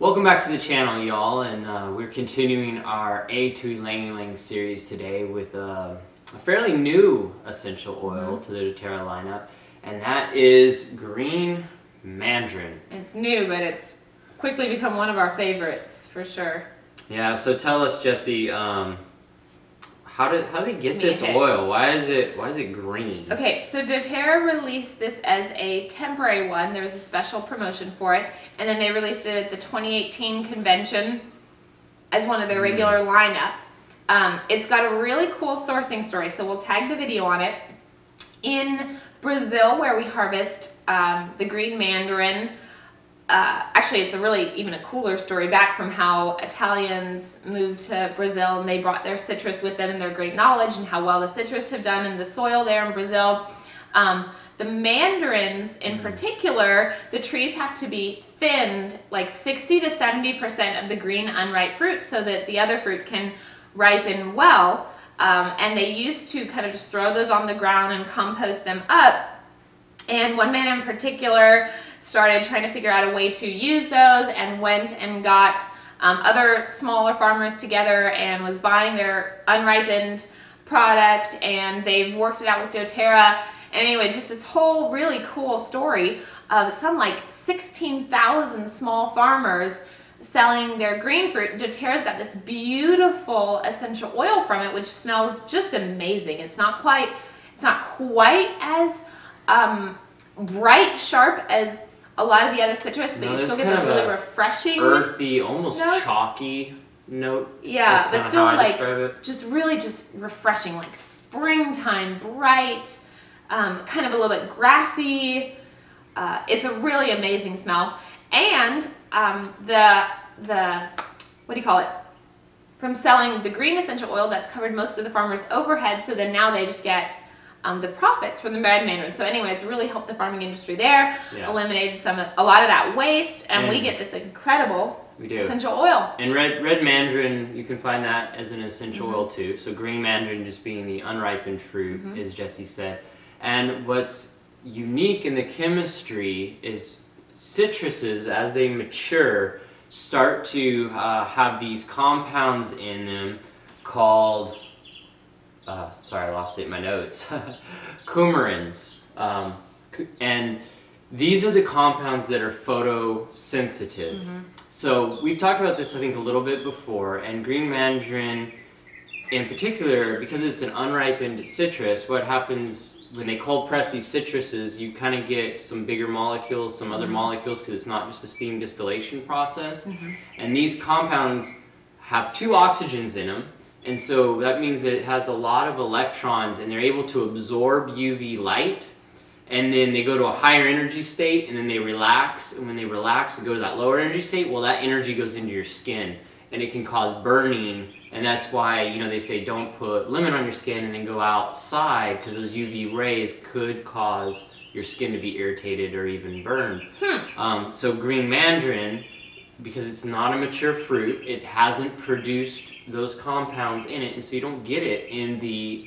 Welcome back to the channel, y'all, and we're continuing our A to Ylang series today with a fairly new essential oil to the doTERRA lineup, and that is green mandarin. It's new, but it's quickly become one of our favorites for sure. Yeah, so tell us, Jesse, how do they get this oil? Why is it green? Okay, so doTERRA released this as a temporary one. There was a special promotion for it, and then they released it at the 2018 convention as one of their regular lineup. It's got a really cool sourcing story, so we'll tag the video on it. In Brazil, where we harvest the green mandarin, actually it's a really even a cooler story back from how Italians moved to Brazil and they brought their citrus with them and their great knowledge and how well the citrus have done in the soil there in Brazil. The mandarins in particular, the trees have to be thinned like 60 to 70% of the green unripe fruit so that the other fruit can ripen well. And they used to kind of just throw those on the ground and compost them up. And one man in particular started trying to figure out a way to use those and went and got other smaller farmers together and was buying their unripened product, and they've worked it out with doTERRA. And anyway, just this whole really cool story of some like 16,000 small farmers selling their green fruit. doTERRA's got this beautiful essential oil from it, which smells just amazing. It's not quite as bright, sharp as a lot of the other citrus, but you still get this really refreshing, earthy, almost notes. Chalky note. Yeah, but still like just really just refreshing, like springtime, bright, kind of a little bit grassy. It's a really amazing smell, and the what do you call it? From selling the green essential oil, that's covered most of the farmers' overhead. So then now they just get the profits from the red mandarin. So anyway, it's really helped the farming industry there, eliminated a lot of that waste, and we get this incredible essential oil. And red mandarin, you can find that as an essential oil too. So green mandarin just being the unripened fruit, as Jesse said. And what's unique in the chemistry is citruses, as they mature, start to have these compounds in them called sorry, I lost it in my notes. Coumarins. And these are the compounds that are photosensitive. So we've talked about this, I think, a little bit before, and green mandarin in particular, because it's an unripened citrus, what happens when they cold press these citruses, you kind of get some bigger molecules, some other molecules, because it's not just a steam distillation process. And these compounds have 2 oxygens in them. And so that means that it has a lot of electrons, and they're able to absorb UV light, and then they go to a higher energy state, and then they relax, and when they relax and go to that lower energy state, well, that energy goes into your skin, and it can cause burning. And that's why, you know, they say don't put lemon on your skin and then go outside, because those UV rays could cause your skin to be irritated or even burned. So green mandarin, because it's not a mature fruit, it hasn't produced those compounds in it, and so you don't get it in the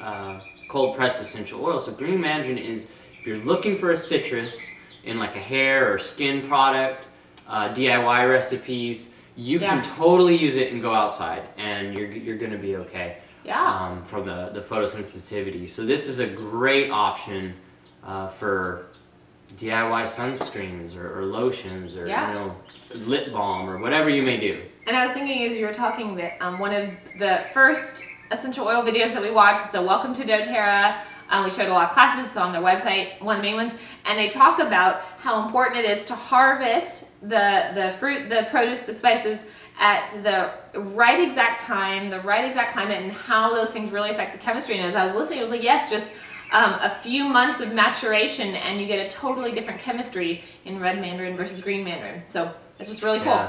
cold pressed essential oil. So green mandarin is, if you're looking for a citrus in like a hair or skin product, DIY recipes, you can totally use it and go outside, and you're gonna be okay. From the photosensitivity. So this is a great option for DIY sunscreens or lotions, or you know, lip balm, or whatever you may do. And I was thinking as you were talking that one of the first essential oil videos that we watched, so Welcome to doTERRA, we showed a lot of classes, it's on their website, one of the main ones, and they talk about how important it is to harvest the fruit, the produce, the spices at the right exact time, the right exact climate, and how those things really affect the chemistry. And as I was listening, I was like, yes, just a few months of maturation and you get a totally different chemistry in red mandarin versus green mandarin. So it's just really cool.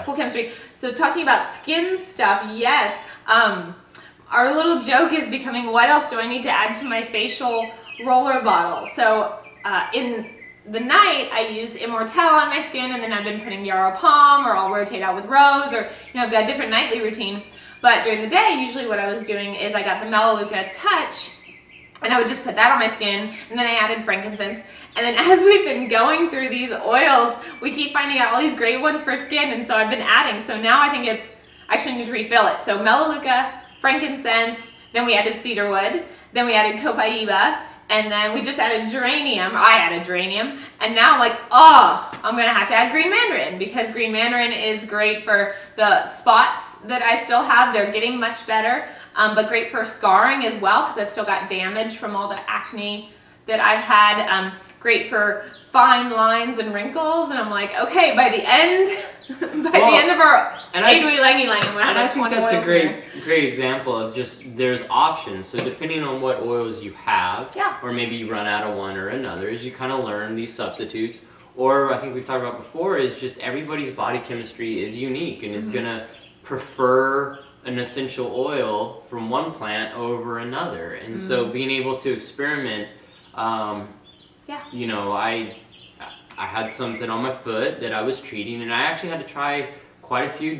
Cool chemistry. So talking about skin stuff, yes, our little joke is becoming, what else do I need to add to my facial roller bottle? So in the night, I use Immortelle on my skin, and then I've been putting Yarrow Palm, or I'll rotate out with Rose, or I've got a different nightly routine. But during the day, usually what I was doing is I got the Melaleuca Touch And I would just put that on my skin, and then I added frankincense. And then as we've been going through these oils, we keep finding out all these great ones for skin, and so I've been adding. So now I think it's, actually I need to refill it. So melaleuca, frankincense, then we added cedarwood, then we added copaiba, and then we just added geranium. I added geranium, and now I'm like, oh, I'm gonna have to add green mandarin, because green mandarin is great for the spots that I still have. They're getting much better, but great for scarring as well, because I've still got damage from all the acne that I've had. Great for fine lines and wrinkles, and I'm like, okay, by the end, the end of our 8-week Ylang Ylang, we'll have I think that's a there. great example of just there's options. So depending on what oils you have, Yeah. or maybe you run out of one or another, is you kind of learn these substitutes. Or I think we've talked about before is just everybody's body chemistry is unique and is gonna prefer an essential oil from one plant over another, and so being able to experiment. You know, I had something on my foot that I was treating, and I actually had to try quite a few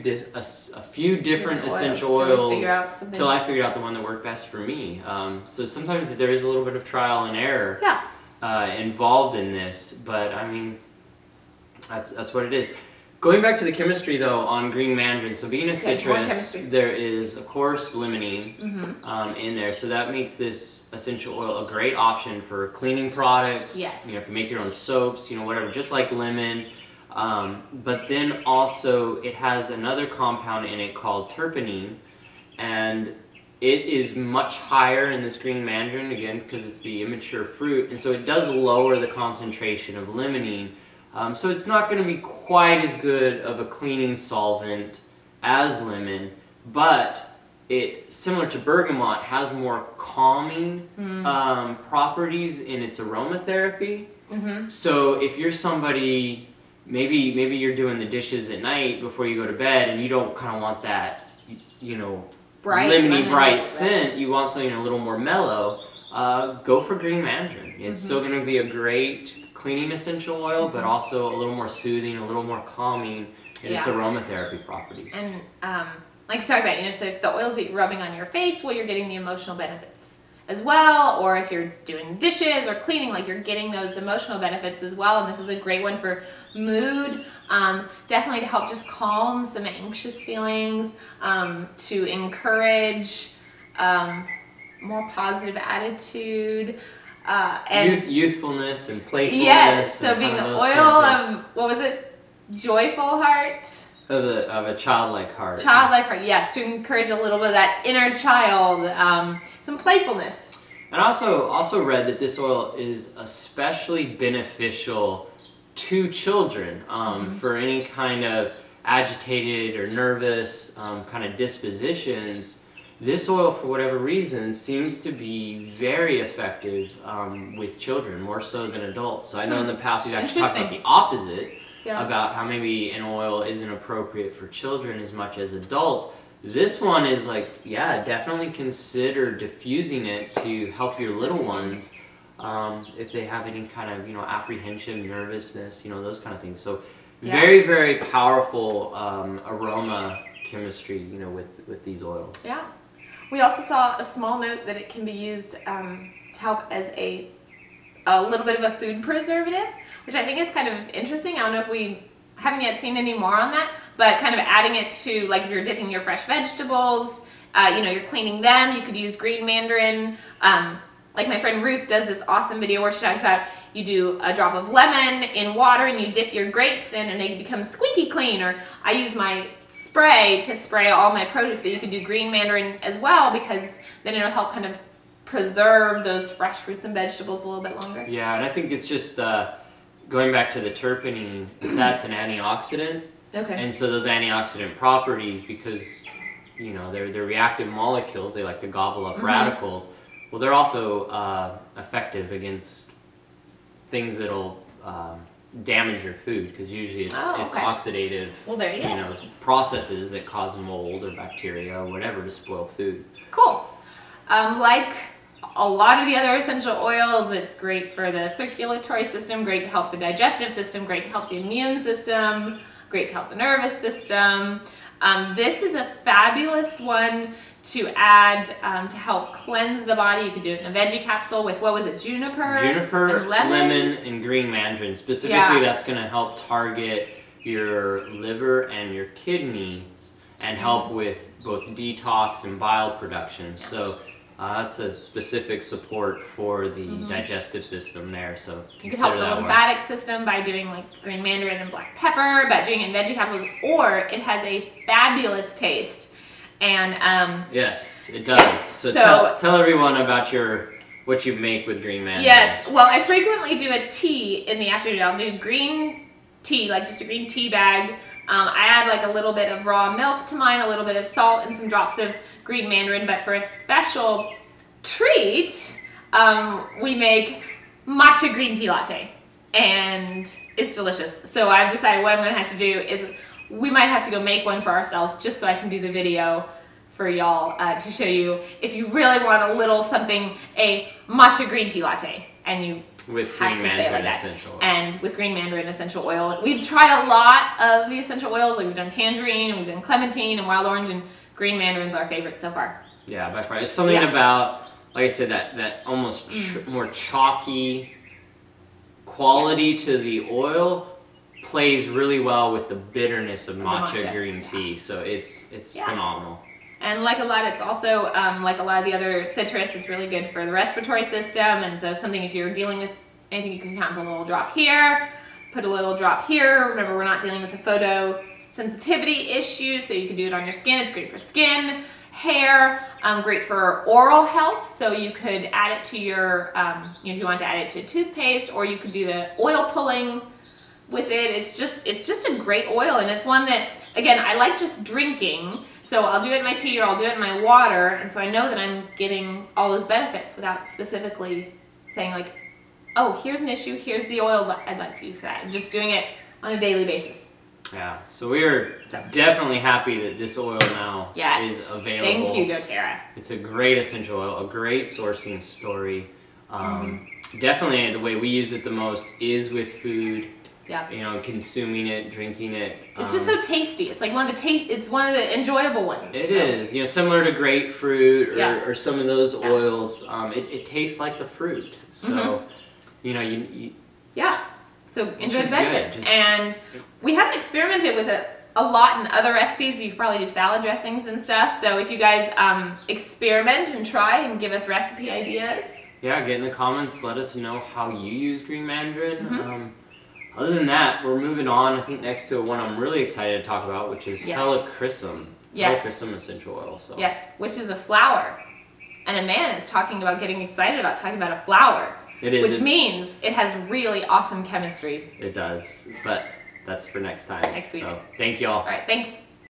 different essential oils till I figured out the one that worked best for me. So sometimes there is a little bit of trial and error involved in this, but I mean, that's what it is. Going back to the chemistry though on green mandarin, so being a citrus, there is of course limonene in there, so that makes this essential oil a great option for cleaning products. Yes. You know, if you make your own soaps, you know, whatever, just like lemon. But then also it has another compound in it called terpenine, and it is much higher in this green mandarin, again, because it's the immature fruit, and so it does lower the concentration of limonene. So it's not going to be quite as good of a cleaning solvent as lemon, but it, similar to bergamot, has more calming properties in its aromatherapy. So if you're somebody, maybe you're doing the dishes at night before you go to bed, and you don't kind of want that, you know, lemony bright scent, you want something a little more mellow, go for green mandarin. It's still going to be a great cleaning essential oil, but also a little more soothing, a little more calming in its aromatherapy properties. And like you talked about, you know, so if the oils that you're rubbing on your face, well, you're getting the emotional benefits as well, or if you're doing dishes or cleaning, like you're getting those emotional benefits as well. And this is a great one for mood, definitely to help just calm some anxious feelings, to encourage more positive attitude, and youthfulness and playfulness. Yes, so being the oil of, what was it, joyful heart? Of a childlike heart. Childlike heart, yes, to encourage a little bit of that inner child, some playfulness. And I also read that this oil is especially beneficial to children for any kind of agitated or nervous kind of dispositions. This oil, for whatever reason, seems to be very effective with children, more so than adults. So I know in the past we've actually talked about the opposite, about how maybe an oil isn't appropriate for children as much as adults. This one is like, yeah, definitely consider diffusing it to help your little ones if they have any kind of, you know, apprehension, nervousness, you know, those kind of things. So very, very powerful aroma chemistry, you know, with these oils. Yeah. We also saw a small note that it can be used to help as a little bit of a food preservative, which I think is kind of interesting. I don't know if we haven't yet seen any more on that, but kind of adding it to, like if you're dipping your fresh vegetables, you know, you're cleaning them, you could use green mandarin. Like my friend Ruth does this awesome video where she talks about you do a drop of lemon in water and you dip your grapes in and they become squeaky clean. Or I use my spray to spray all my produce, but you could do green mandarin as well, because then it'll help kind of preserve those fresh fruits and vegetables a little bit longer. Yeah, and I think it's just going back to the terpenine, that's an antioxidant. Okay. And so those antioxidant properties, because you know they're reactive molecules, they like to gobble up radicals. Well, they're also effective against things that'll damage your food, because usually it's oxidative, you know, processes that cause mold or bacteria or whatever to spoil food. Cool. Like a lot of the other essential oils, it's great for the circulatory system, great to help the digestive system, great to help the immune system, great to help the nervous system. This is a fabulous one to add to help cleanse the body. You could do it in a veggie capsule with, what was it, juniper, and lemon, and green mandarin. Specifically, that's going to help target your liver and your kidneys and help with both detox and bile production. So that's a specific support for the digestive system there. So you can help the lymphatic system by doing like green mandarin and black pepper, but doing it in veggie capsules, or it has a fabulous taste. And yes, it does. Yes. So tell everyone about what you make with green mandarin. Yes, well, I frequently do a tea in the afternoon. I'll do green tea, like just a green tea bag. I add like a little bit of raw milk to mine, a little bit of salt, and some drops of green mandarin. But for a special treat, we make matcha green tea latte, and it's delicious. So I've decided what I'm going to have to do is we might have to go make one for ourselves just so I can do the video for y'all to show you if you really want a little something, a matcha green tea latte, and you with have green to say it like that. Essential oil. And with green mandarin essential oil. We've tried a lot of the essential oils, like we've done tangerine, and we've done clementine, and wild orange, and green mandarin's our favorite so far. Yeah, by far. It's something about, like I said, that almost more chalky quality to the oil plays really well with the bitterness of matcha green tea. So it's phenomenal. And like a lot, it's also, like a lot of the other citrus, it's really good for the respiratory system. And so something, if you're dealing with anything, you can count a little drop here, put a little drop here. Remember, we're not dealing with the photosensitivity issue, so you can do it on your skin. It's great for skin, hair, great for oral health. So you could add it to your, if you want to add it to toothpaste, or you could do the oil pulling with it. It's just a great oil, and it's one that, again, I like just drinking. So I'll do it in my tea, or I'll do it in my water, and so I know that I'm getting all those benefits without specifically saying like, oh, here's an issue, here's the oil I'd like to use for that. I'm just doing it on a daily basis. Yeah, so we are definitely happy that this oil now is available. Thank you, doTERRA. It's a great essential oil, a great sourcing story. Definitely the way we use it the most is with food. Yeah. You know, consuming it, drinking it. It's just so tasty. It's like one of the enjoyable ones. It is. You know, similar to grapefruit or some of those oils. It tastes like the fruit. So, you know, you so enjoy the benefits. And we haven't experimented with it a lot in other recipes. You could probably do salad dressings and stuff. So if you guys experiment and try and give us recipe ideas. Yeah, get in the comments. Let us know how you use green mandarin. Other than that, we're moving on, I think, next to one I'm really excited to talk about, which is helichrysum. Helichrysum essential oil. So. Yes, which is a flower. And a man is talking about getting excited about talking about a flower. It is. Which means it has really awesome chemistry. It does. But that's for next time. Next week. So, thank y'all. All right, thanks.